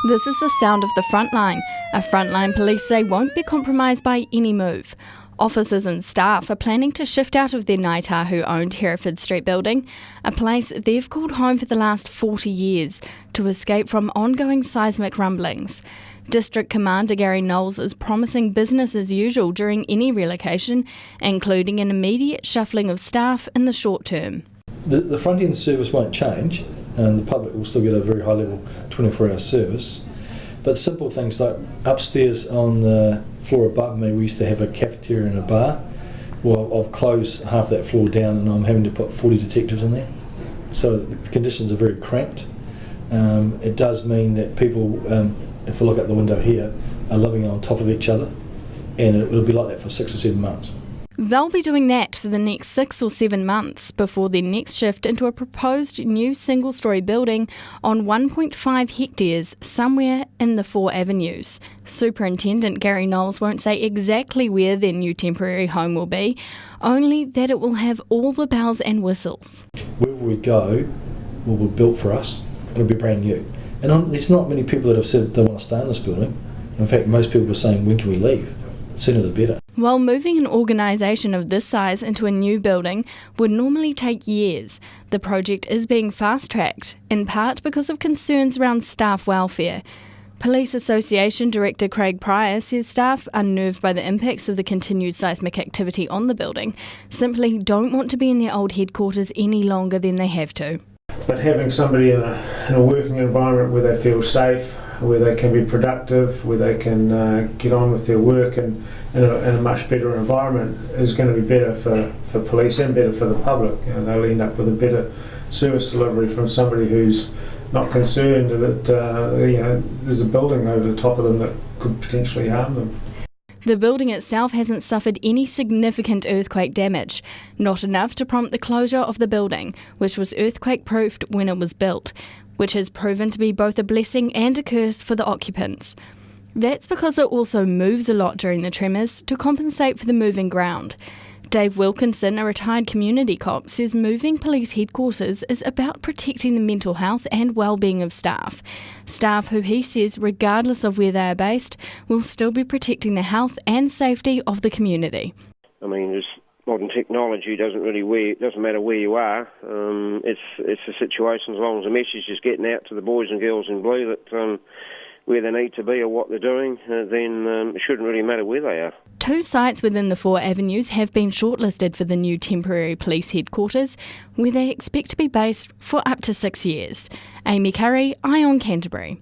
This is the sound of the frontline. A frontline police say won't be compromised by any move. Officers and staff are planning to shift out of their Ngāi Tahu-owned Hereford Street building, a place they've called home for the last 40 years, to escape from ongoing seismic rumblings. District Commander Gary Knowles is promising business as usual during any relocation, including an immediate shuffling of staff in the short term. The front end service won't change, and the public will still get a very high level 24-hour service. But simple things like upstairs on the floor above me, we used to have a cafeteria and a bar. Well, I've closed half that floor down and I'm having to put 40 detectives in there. So the conditions are very cramped. It does mean that people, if we look out the window here, are living on top of each other, and it'll be like that for 6 or 7 months. They'll be doing that for the next 6 or 7 months before their next shift into a proposed new single-storey building on 1.5 hectares somewhere in the 4 avenues. Superintendent Gary Knowles won't say exactly where their new temporary home will be, only that it will have all the bells and whistles. Wherever we go will be built for us. It'll be brand new. And there's not many people that have said they want to stay in this building. In fact, most people are saying, when can we leave? The sooner the better. While moving an organisation of this size into a new building would normally take years, the project is being fast-tracked, in part because of concerns around staff welfare. Police Association Director Craig Pryor says staff, unnerved by the impacts of the continued seismic activity on the building, simply don't want to be in their old headquarters any longer than they have to. But having somebody in a working environment where they feel safe, where they can be productive, where they can get on with their work and in a much better environment is going to be better for police and better for the public. They'll end up with a better service delivery from somebody who's not concerned that there's a building over the top of them that could potentially harm them. The building itself hasn't suffered any significant earthquake damage, not enough to prompt the closure of the building, which was earthquake-proofed when it was built, which has proven to be both a blessing and a curse for the occupants. That's because it also moves a lot during the tremors to compensate for the moving ground. Dave Wilkinson, a retired community cop, says moving police headquarters is about protecting the mental health and well-being of staff. Staff who he says, regardless of where they are based, will still be protecting the health and safety of the community. I mean, this modern technology doesn't matter where you are. It's a situation, as long as the message is getting out to the boys and girls in blue that where they need to be or what they're doing, then it shouldn't really matter where they are. 2 sites within the 4 avenues have been shortlisted for the new temporary police headquarters, where they expect to be based for up to 6 years. Amy Currie, Canterbury.